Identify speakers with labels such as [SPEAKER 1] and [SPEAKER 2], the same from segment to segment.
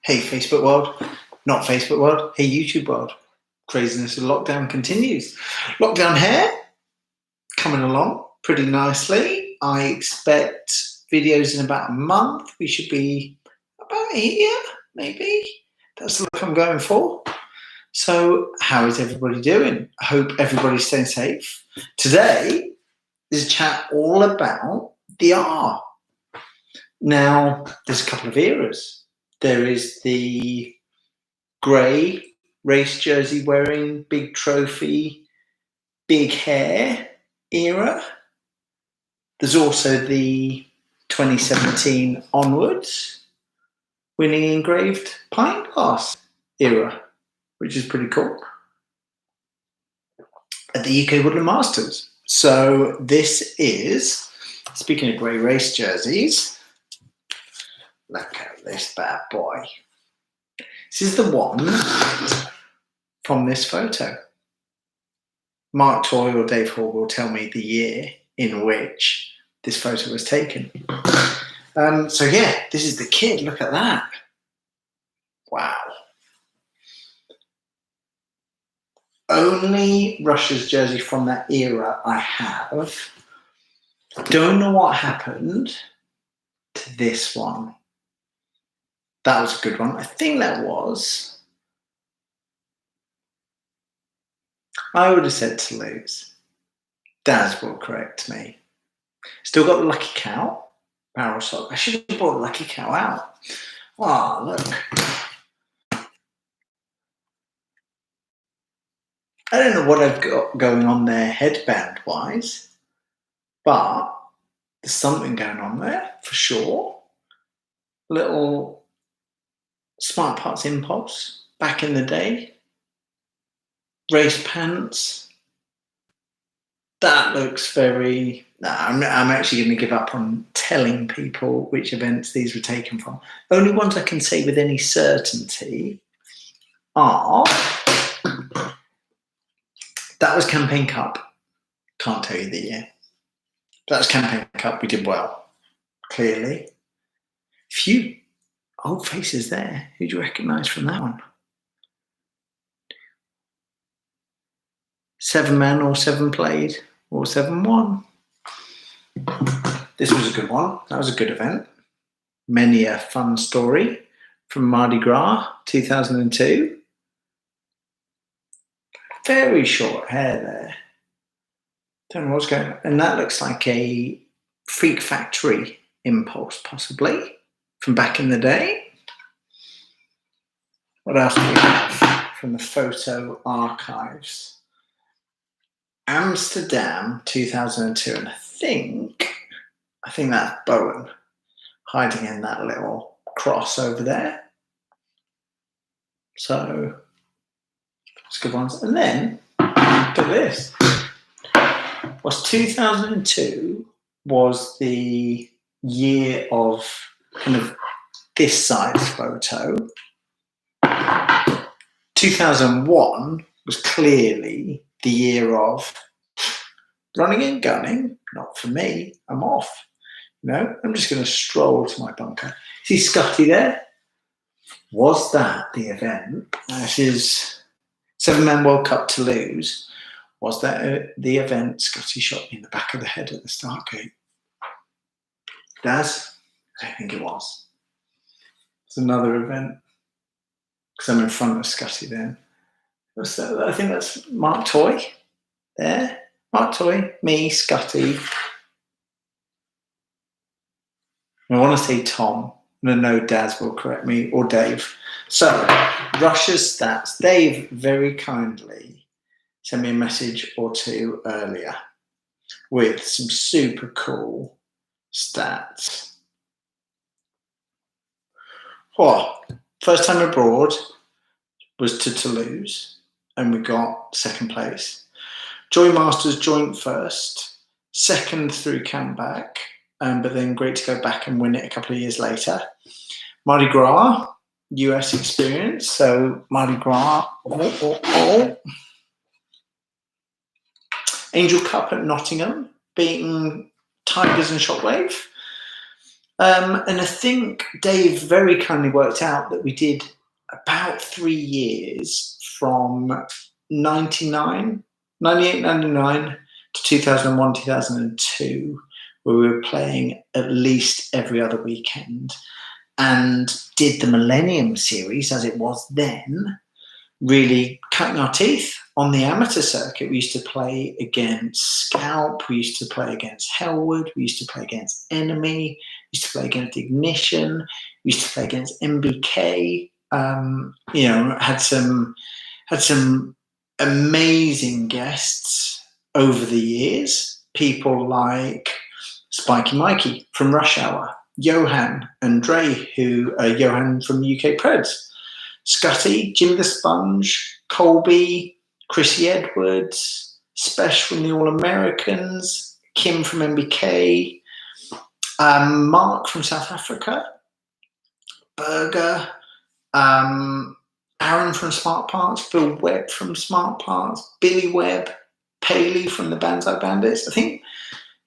[SPEAKER 1] Hey Facebook world, not Facebook world, hey YouTube world. Craziness of lockdown continues. Lockdown hair coming along pretty nicely. I expect videos in about a month. We should be about a year, maybe. That's the look I'm going for. So how is everybody doing? I hope everybody's staying safe. Today is a chat all about the R. Now, there's a couple of eras. There is the grey race jersey wearing, big trophy, big hair era. There's also the 2017 onwards winning engraved pint glass era, which is pretty cool, at the UK Woodland Masters. So this is, speaking of grey race jerseys, look at this bad boy. This is the one from this photo. Mark Toy or Dave Hall will tell me the year in which this photo was taken. So yeah, this is the kid. Look at that. Wow. Only Rushers jersey from that era I have. Don't know what happened to this one. That was a good one. I think that was, I would have said Toulouse. Daz will correct me. Still got the Lucky Cow barrel sock. I should have brought the Lucky Cow out. Oh, look. I don't know what I've got going on there headband-wise, but there's something going on there for sure. Little Smart Parts Impulse back in the day. Race pants. That looks very... I'm actually going to give up on telling people which events these were taken from. Only ones I can say with any certainty are... That was Campaign Cup. Can't tell you the year. That was Campaign Cup. We did well, clearly. Few old faces there. Who do you recognise from that one? 7 men or 7 played or 7 won. This was a good one. That was a good event. Many a fun story from Mardi Gras 2002. Very short hair there. Don't know what's going on. And that looks like a Freak Factory Impulse, possibly, from back in the day. What else do we have from the photo archives? Amsterdam 2002, and I think that's Bowen hiding in that little cross over there. So that's good ones. And then look at this. Was 2002 was the year of kind of this size photo. 2001 was clearly the year of running and gunning. Not for me. I'm off. No, I'm just going to stroll to my bunker. See Scotty there? Was that the event? That is 7-Man World Cup Toulouse. Was that the event Scotty shot me in the back of the head at the start gate? Daz? I don't think it was. It's another event. Because I'm in front of Scotty then. I think that's Mark Toy there. Mark Toy, me, Scotty. I want to say Tom. And I know Daz will correct me, or Dave. So, Rushers stats. Dave very kindly sent me a message or two earlier with some super cool stats. Well, first time abroad was to Toulouse, and we got 2nd place. Joy Masters joint first, 2nd through Campback, but then great to go back and win it a couple of years later. Mardi Gras, US experience, so Mardi Gras. Angel Cup at Nottingham, beating Tigers and Shockwave. And I think Dave very kindly worked out that we did about 3 years from 98, 99 to 2001, 2002, where we were playing at least every other weekend, and did the Millennium Series as it was then, really cutting our teeth on the amateur circuit. We used to play against Scalp, we used to play against Hellwood, we used to play against Enemy, we used to play against Ignition, we used to play against MBK. Had some amazing guests over the years. People like Spiky Mikey from Rush Hour, Johan and Dre, Johan from UK Preds, Scutty, Jimmy the Sponge, Colby, Chrissy Edwards, Spesh from the All Americans, Kim from MBK, Mark from South Africa, Berger, Aaron from Smart Parts, Phil Webb from Smart Parts, Billy Webb, Paley from the Banzai Bandits. I think,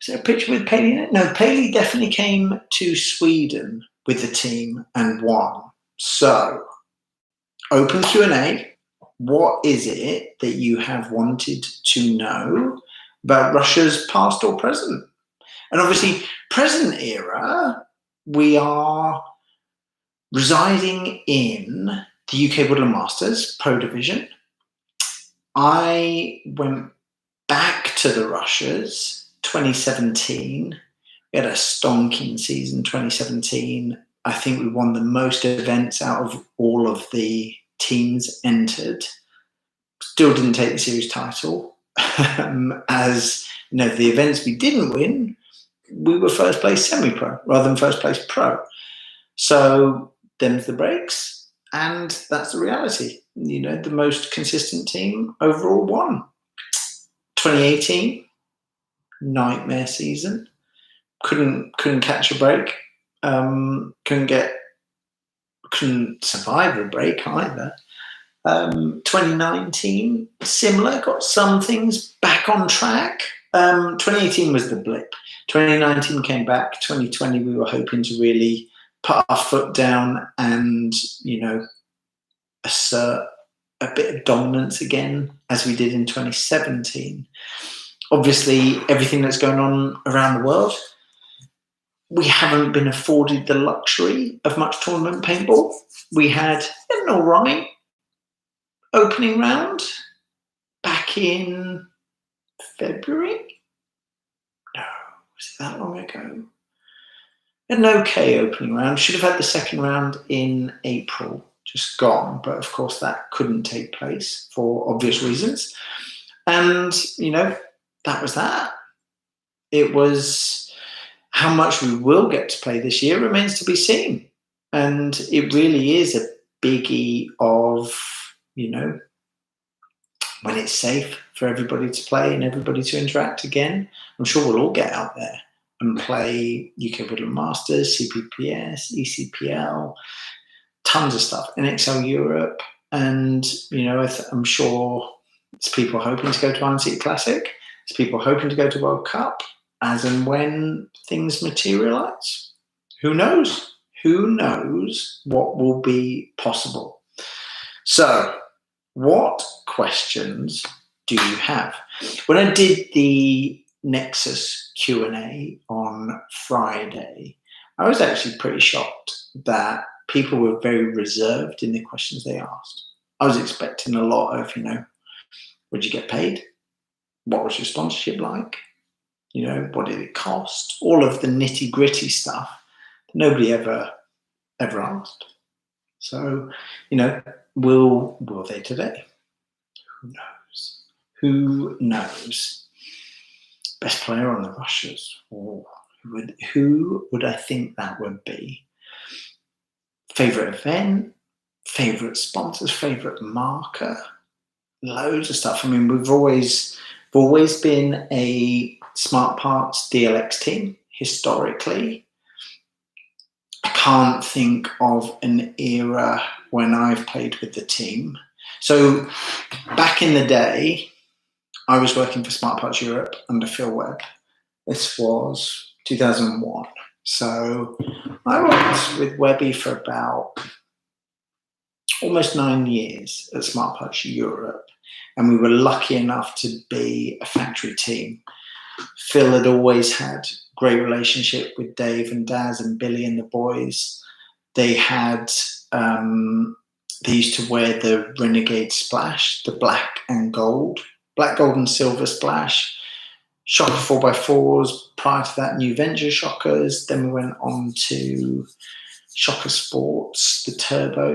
[SPEAKER 1] is there a picture with Paley in it? No, Paley definitely came to Sweden with the team and won. So, open Q&A. What is it that you have wanted to know about Russia's past or present? And obviously, present era, we are residing in the UK Woodland Masters Pro Division. I went back to the Rushers 2017. We had a stonking season 2017. I think we won the most events out of all of the teams entered. Still didn't take the series title. As you know, the events we didn't win, we were first place semi-pro rather than first place pro. So them's the breaks, and that's the reality. You know, the most consistent team overall won. 2018, nightmare season. Couldn't catch a break. Couldn't survive a break either. 2019, similar, got some things back on track. 2018 was the blip. 2019 came back. 2020, we were hoping to really put our foot down and, you know, assert a bit of dominance again, as we did in 2017. Obviously, everything that's going on around the world, we haven't been afforded the luxury of much tournament paintball. We had an all right opening round back in February. No, was it that long ago? An okay opening round. Should have had the second round in April, just gone. But of course, that couldn't take place for obvious reasons. And, you know, that was that. It was how much we will get to play this year remains to be seen. And it really is a biggie of, you know, when it's safe for everybody to play and everybody to interact again. I'm sure we'll all get out there and play UK Woodland Masters, CPPS, ECPL, tons of stuff, NXL Europe. And, you know, I'm sure there's people hoping to go to Iron City Classic. There's people hoping to go to World Cup as and when things materialise. Who knows? Who knows what will be possible? So, what questions do you have? When I did the Nexus Q&A on Friday, I was actually pretty shocked that people were very reserved in the questions they asked. I was expecting a lot of, you know, would you get paid? What was your sponsorship like? You know, what did it cost? All of the nitty gritty stuff that nobody ever asked. So, you know, will they today? Who knows? Who knows? Best player on the Rushers. Oh, who would I think that would be? Favorite event, favorite sponsors, favorite marker, loads of stuff. I mean, we've always been a Smart Parts DLX team historically. I can't think of an era when I've played with the team. So back in the day, I was working for Smart Parts Europe under Phil Webb. This was 2001. So I worked with Webby for about almost 9 years at Smart Parts Europe, and we were lucky enough to be a factory team. Phil had always had great relationship with Dave and Daz and Billy and the boys. They had they used to wear the Renegade Splash, the black, gold and silver Splash. Shocker 4x4s, prior to that, New Venture Shockers. Then we went on to Shocker Sports, the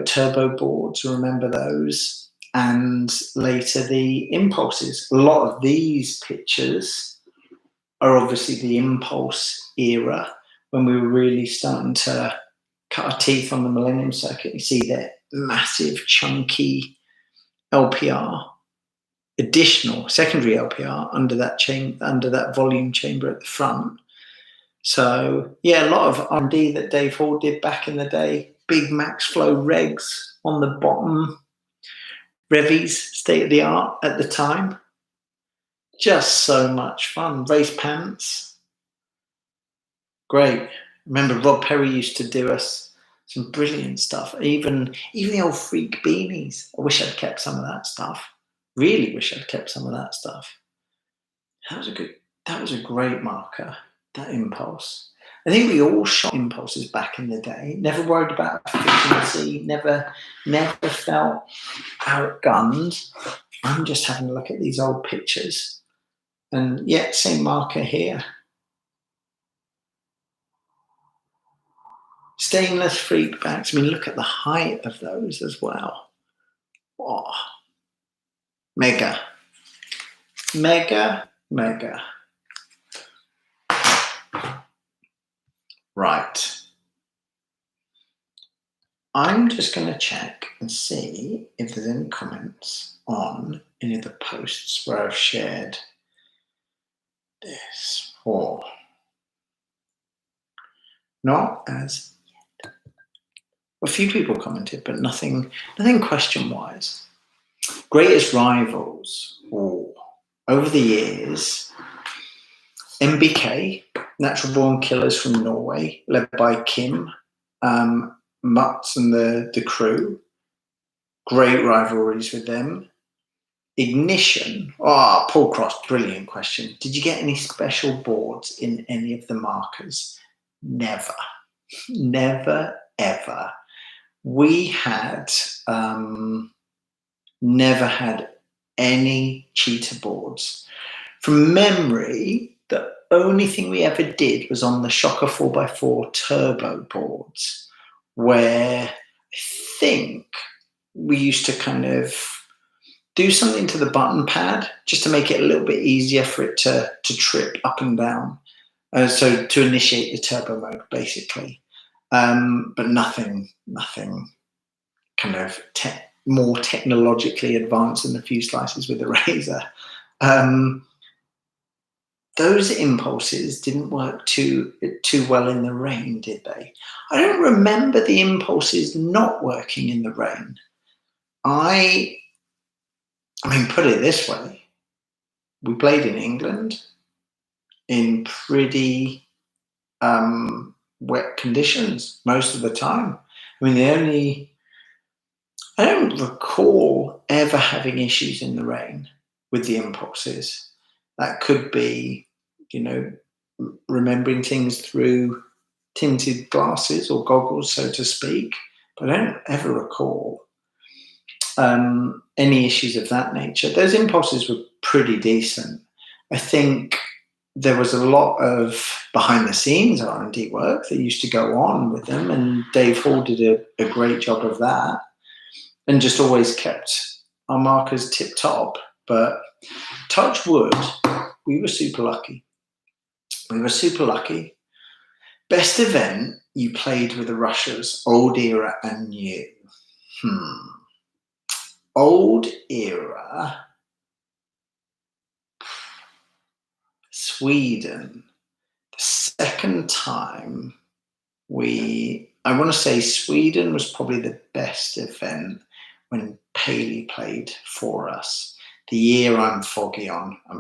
[SPEAKER 1] turbo boards, remember those? And later the Impulses. A lot of these pictures are obviously the Impulse era, when we were really starting to cut our teeth on the Millennium circuit. You see that massive, chunky LPR, additional secondary LPR under that volume chamber at the front. So yeah, a lot of R&D that Dave Hall did back in the day. Big Max Flow regs on the bottom. Revies, state of the art at the time. Just so much fun. Race pants. Great. Remember Rob Perry used to do us some brilliant stuff. Even the old freak beanies. I wish I'd kept some of that stuff. Really wish I'd kept some of that stuff. That was a great marker, that Impulse. I think we all shot Impulses back in the day. Never worried about efficiency. Never felt outgunned. I'm just having a look at these old pictures. And yeah, same marker here. Stainless freak backs. I mean, look at the height of those as well. Oh, mega. Right. I'm just going to check and see if there's any comments on any of the posts where I've shared this. Or not as yet. A few people commented, but nothing question-wise. Greatest rivals. Oh, over the years, MBK, Natural Born Killers from Norway, led by Kim, Mutz and the crew. Great rivalries with them. Ignition. Oh, Paul Cross, brilliant question. Did you get any special boards in any of the markers? Never, ever. We had never had any cheater boards. From memory, the only thing we ever did was on the Shocker 4x4 turbo boards, where I think we used to kind of do something to the button pad just to make it a little bit easier for it to trip up and down. So to initiate the turbo mode, basically. But nothing kind of more technologically advanced than a few slices with a razor. Those Impulses didn't work too well in the rain, did they? I don't remember the Impulses not working in the rain. I mean, put it this way. We played in England in pretty wet conditions most of the time. I mean, I don't recall ever having issues in the rain with the Impulses. That could be, remembering things through tinted glasses or goggles, so to speak. But I don't ever recall any issues of that nature. Those Impulses were pretty decent. I think there was a lot of behind-the-scenes R&D work that used to go on with them, and Dave Hall did a great job of that, and just always kept our markers tip-top. But touch wood, we were super lucky. Best event you played with the Rushers, old era and new? Old era, Sweden. The second time I want to say Sweden was probably the best event when Paley played for us. The year I'm foggy on a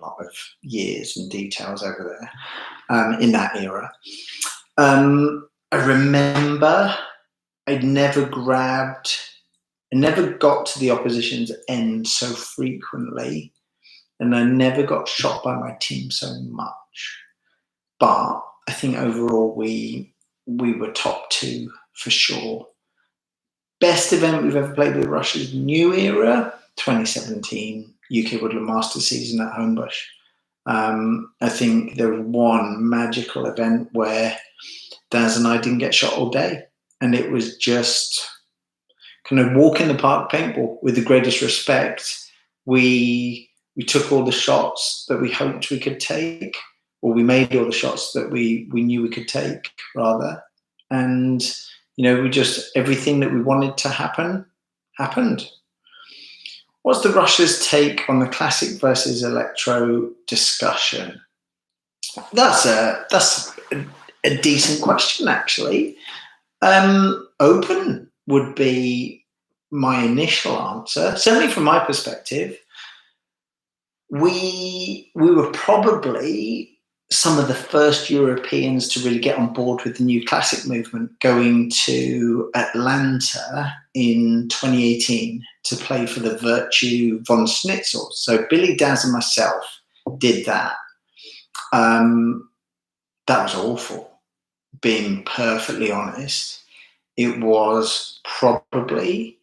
[SPEAKER 1] lot of years and details over there in that era. I I remember I never got to the opposition's end so frequently, and I never got shot by my team so much. But I think overall we were top 2 for sure. Best event we've ever played with Rushers, new era, 2017 UK Woodland Masters season at Homebush. I think there was one magical event where Daz and I didn't get shot all day, and it was just kind of walk in the park paintball with the greatest respect. We took all the shots that we hoped we could take, or we made all the shots that we knew we could take, rather. And, we just, everything that we wanted to happen, happened. What's the Rushers' take on the classic versus electro discussion? That's a decent question, actually. Open would be my initial answer. Certainly from my perspective, we were probably some of the first Europeans to really get on board with the new classic movement, going to Atlanta in 2018 to play for the Virtue von Schnitzel. So Billy, Daz and myself did that. That was awful, being perfectly honest. It was probably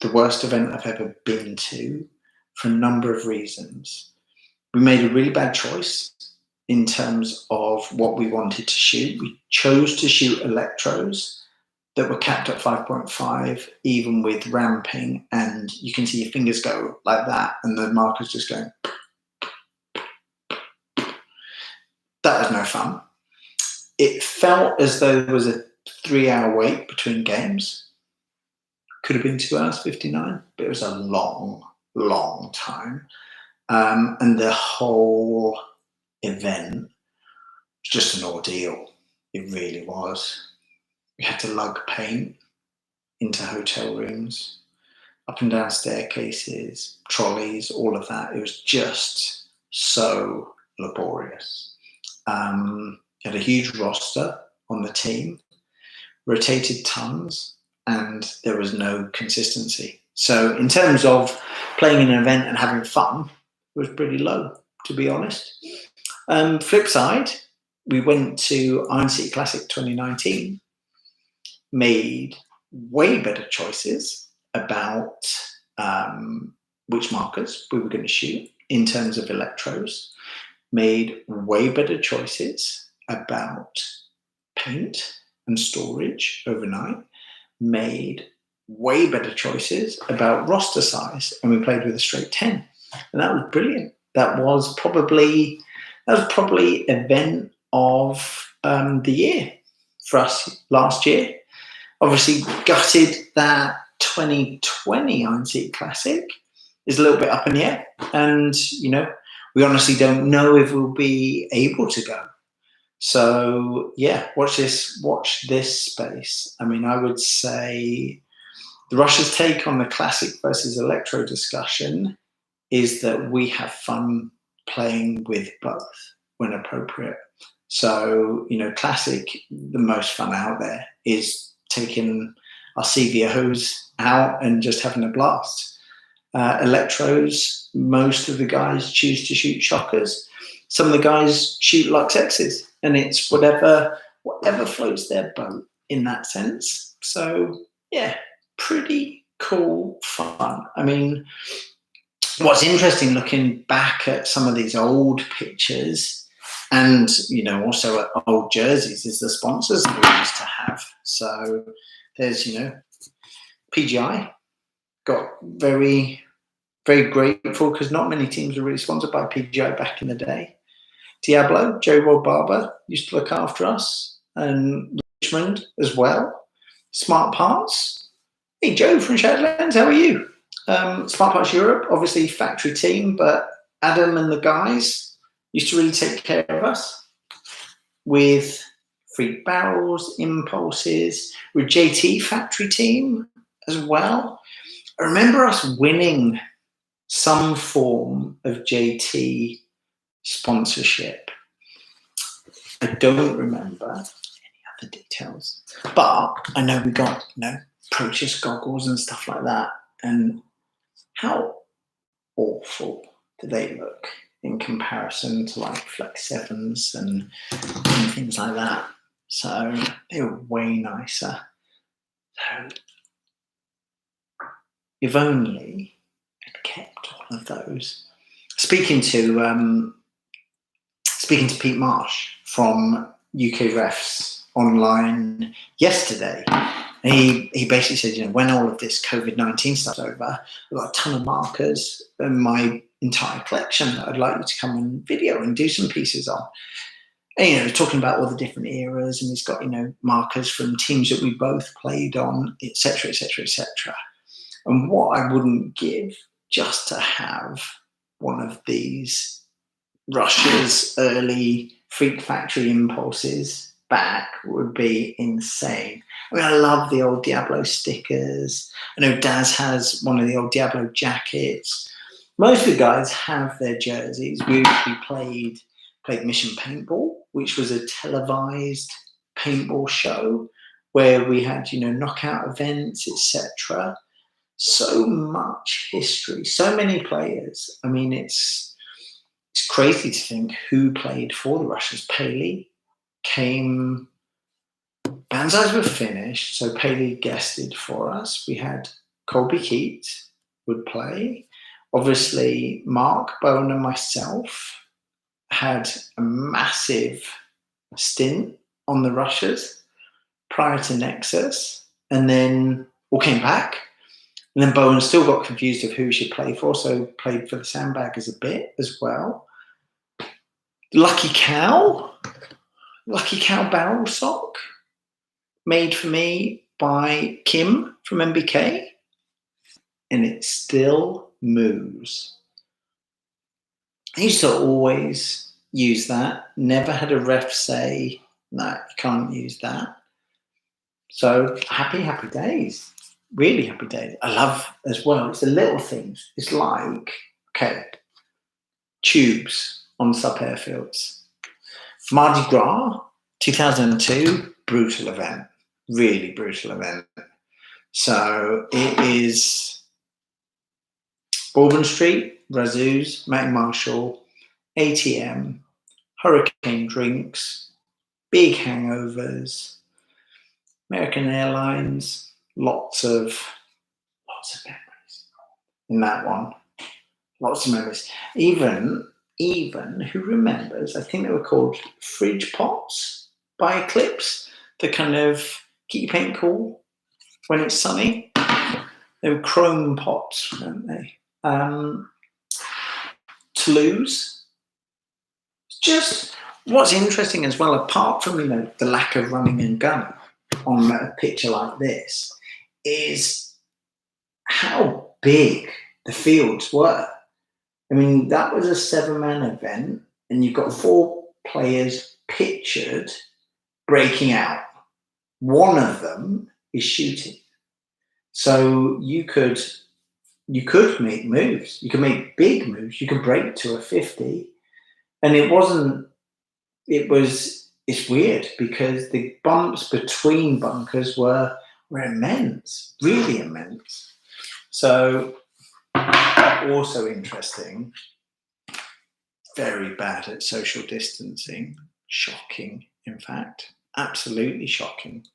[SPEAKER 1] the worst event I've ever been to for a number of reasons. We made a really bad choice in terms of what we wanted to shoot. We chose to shoot Electros that were capped at 5.5, even with ramping, and you can see your fingers go like that, and the marker's just going. That was no fun. It felt as though there was a 3-hour wait between games. Could have been 2 hours 59, but it was a long, long time. And the whole event was just an ordeal. It really was. We had to lug paint into hotel rooms, up and down staircases, trolleys, all of that. It was just so laborious. Had a huge roster on the team, rotated tons, and there was no consistency. So in terms of playing an event and having fun, it was pretty low, to be honest. Flip side, we went to Iron City Classic 2019, made way better choices about which markers we were going to shoot in terms of electros, made way better choices about paint and storage overnight, made way better choices about roster size, and we played with a straight 10, and that was brilliant. That was probably event of the year for us last year. Obviously gutted that 2020 Iron City Classic is a little bit up in the air, and we honestly don't know if we'll be able to go. So yeah, watch this space. I mean, I would say the Rushers' take on the classic versus electro discussion is that we have fun playing with both when appropriate. So, classic, the most fun out there is taking our CVOs out and just having a blast. Electros, most of the guys choose to shoot shockers. Some of the guys shoot Lux X's, and it's whatever floats their boat in that sense. So yeah, pretty cool fun. I mean, what's interesting looking back at some of these old pictures and, also at old jerseys is the sponsors that we used to have. So there's, PGI, got very, very grateful because not many teams were really sponsored by PGI back in the day. Diablo, Joe Rod Barber used to look after us, and Richmond as well. Smart Parts. Hey, Joe from Shadowlands, how are you? Smart Parts Europe, obviously factory team, but Adam and the guys used to really take care of us with free barrels, impulses, with JT factory team as well. I remember us winning some form of JT sponsorship. I don't remember any the details. But I know we got, Proteus goggles and stuff like that. And how awful do they look in comparison to like Flex 7s and things like that? So they were way nicer. So if only I'd kept all of those. Speaking to Pete Marsh from UK Refs online yesterday, he basically said, when all of this COVID-19 stuff's over, I've got a ton of markers in my entire collection that I'd like you to come and video and do some pieces on. And, talking about all the different eras, and he's got, markers from teams that we both played on, etc., etc., etc. And what I wouldn't give just to have one of these Rushers early Freak Factory impulses back would be insane. I mean, I love the old Diablo stickers. I know Daz has one of the old Diablo jackets. Most of the guys have their jerseys. We played Mission Paintball, which was a televised paintball show where we had, knockout events, etc. So much history, so many players. I mean, it's crazy to think who played for the Rushers. Paley came, Banzais were finished, so Paley guested for us. We had Colby Keat would play. Obviously, Mark, Bowen and myself had a massive stint on the Rushers prior to Nexus, and then all came back. And then Bowen still got confused of who he should play for, so played for the Sandbaggers a bit as well. Lucky Cow barrel sock, made for me by Kim from MBK, and it still moves. I used to always use that, never had a ref say, no, you can't use that. So happy days. Really happy days. I love as well, it's the little things. It's like, tubes on sub airfields. Mardi Gras, 2002, brutal event. Really brutal event. So it is Bourbon Street, Razzoos, Mac Marshall, ATM, hurricane drinks, big hangovers, American Airlines, lots of memories in that one. Lots of memories. Even who remembers, I think they were called fridge pots by Eclipse to kind of keep your paint cool when it's sunny. They were chrome pots, weren't they? Toulouse. Just what's interesting as well, apart from the lack of running and gun on a picture like this, is how big the fields were. I mean, that was a 7-man event, and you've got 4 players pictured breaking out. One of them is shooting. So you could make moves. You could make big moves. You could break to a 50. And it's weird because the bumps between bunkers were immense, really immense. So also interesting, very bad at social distancing, shocking, in fact, absolutely shocking.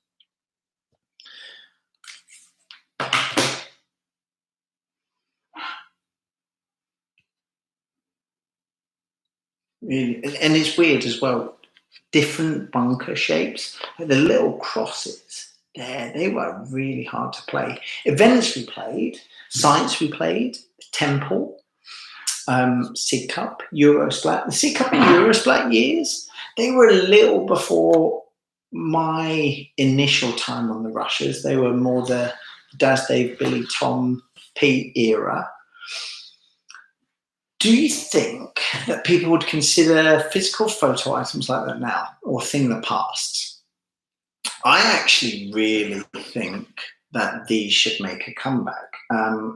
[SPEAKER 1] Really, and it's weird as well, different bunker shapes, like the little crosses there, they were really hard to play. Events we played, Science we played, Temple, Sig Cup, Eurosplat. The Sig Cup and Eurosplat years, they were a little before my initial time on the Rushers. They were more the Daz, Dave, Billy, Tom, Pete era. Do you think that people would consider physical photo items like that now, or thing of the past? I actually really think that these should make a comeback.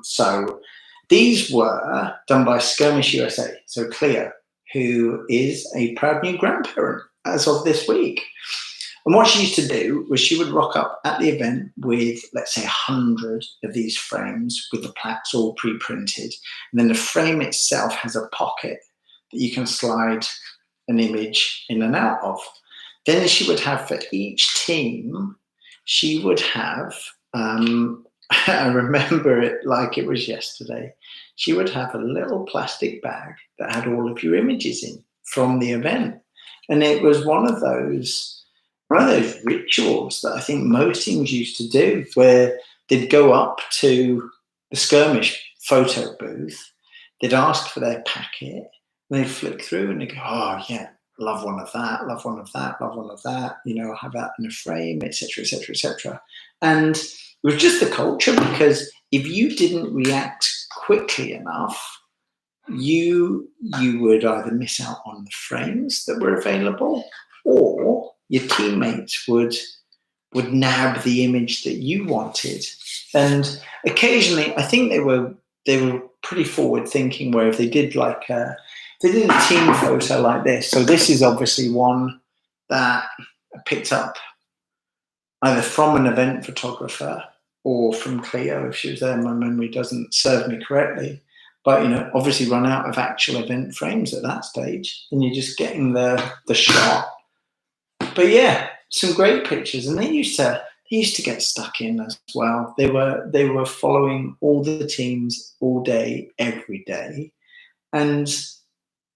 [SPEAKER 1] So these were done by Skirmish USA, so Cleo, who is a proud new grandparent as of this week. And what she used to do was she would rock up at the event with, let's say, 100 of these frames with the plaques all pre-printed. And then the frame itself has a pocket that you can slide an image in and out of. Then she would have for each team, she would have, I remember it like it was yesterday, she would have a little plastic bag that had all of your images in from the event. And it was one of those rituals that I think most teams used to do, where they'd go up to the skirmish photo booth, they'd ask for their packet, and they'd flick through and they'd go, oh yeah, love one of that, love one of that, love one of that, I'll have that in a frame, etc., etc., etc. And it was just the culture, because if you didn't react quickly enough, you would either miss out on the frames that were available, or your teammates would nab the image that you wanted. And occasionally, I think they were pretty forward thinking, where if they did a team photo like this, so this is obviously one that I picked up either from an event photographer or from Cleo, if she was there. My memory doesn't serve me correctly. But, obviously run out of actual event frames at that stage, and you're just getting the shot. But yeah, some great pictures, and they used to get stuck in as well. They were following all the teams all day, every day, and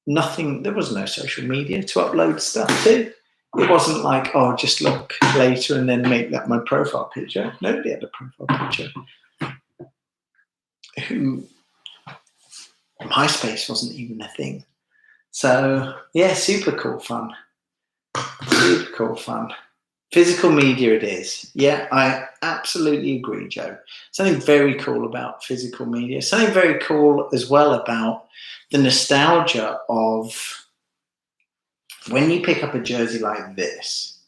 [SPEAKER 1] there was no social media to upload stuff to. It wasn't like, oh, just look later and then make that my profile picture. Nobody had a profile picture. MySpace wasn't even a thing. So yeah, super cool fun. Super cool fun. Physical media it is. Yeah, I absolutely agree, Joe. Something very cool about physical media. Something very cool as well about the nostalgia of when you pick up a jersey like this.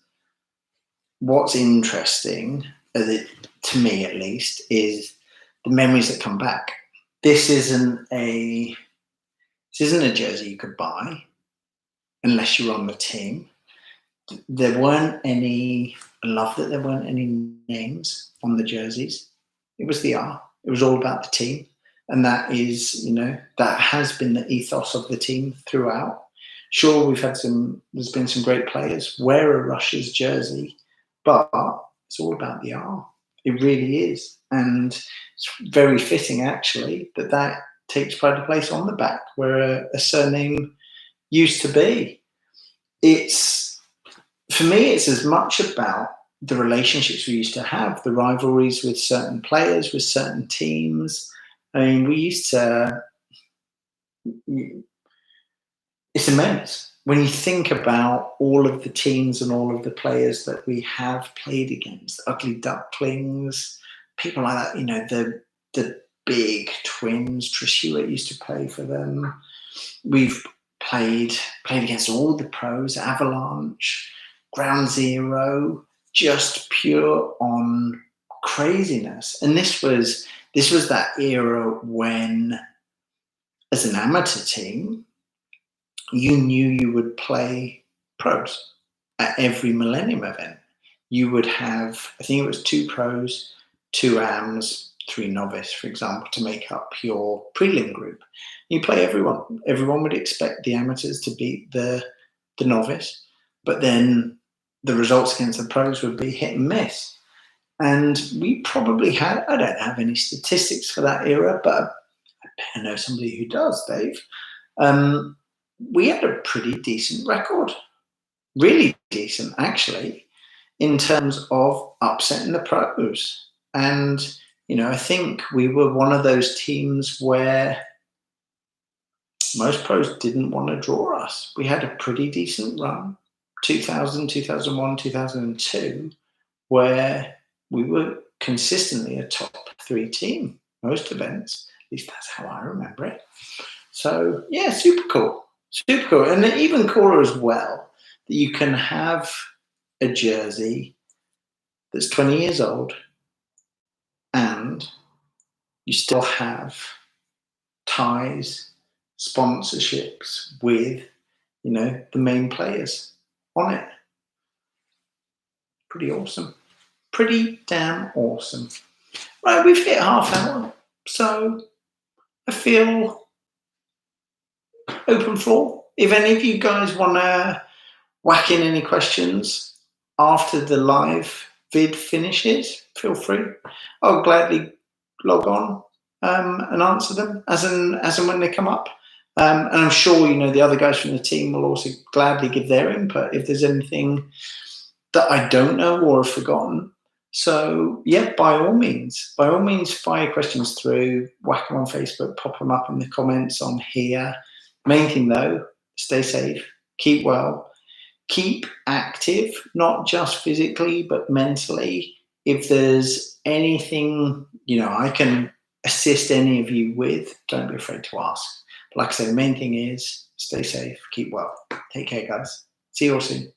[SPEAKER 1] What's interesting, to me at least, is the memories that come back. This isn't a jersey you could buy unless you were on the team. There weren't any. I love that there weren't any names on the jerseys. It was the R. It was all about the team, and that is, that has been the ethos of the team throughout. Sure, there's been some great players wear a Rushers jersey, but it's all about the R. It really is, and it's very fitting actually that takes pride of place on the back where a surname used to be. For me, it's as much about the relationships we used to have, the rivalries with certain players, with certain teams. I mean, it's immense when you think about all of the teams and all of the players that we have played against. Ugly Ducklings, people like that, the big Twins. Trish Hewitt used to play for them. We've played against all the pros, Avalanche, Ground Zero, just pure on craziness. And this was that era when, as an amateur team, you knew you would play pros at every Millennium event. You would have, I think it was 2 pros, 2 AMs, 3 novice, for example, to make up your prelim group. You play everyone. Everyone would expect the amateurs to beat the novice, but then the results against the pros would be hit and miss. And we probably had, I don't have any statistics for that era, but I know somebody who does, Dave. We had a pretty decent record, really decent actually, in terms of upsetting the pros. And, I think we were one of those teams where most pros didn't want to draw us. We had a pretty decent run, 2000, 2001, 2002, where we were consistently a top 3 team, most events. At least that's how I remember it. So, yeah, super cool. Super cool. And even cooler as well that you can have a jersey that's 20 years old and you still have ties, sponsorships with, the main players on it. Pretty awesome. Pretty damn awesome. Right, we've hit half hour, so I feel open floor. If any of you guys want to whack in any questions after the live vid finishes, feel free. I'll gladly log on and answer them as and when they come up. And I'm sure the other guys from the team will also gladly give their input if there's anything that I don't know or have forgotten. So yeah, by all means, fire questions through, whack them on Facebook, pop them up in the comments on here. Main thing though, stay safe, keep well, keep active, not just physically, but mentally. If there's anything, I can assist any of you with, don't be afraid to ask. But like I say, the main thing is stay safe, keep well. Take care, guys. See you all soon.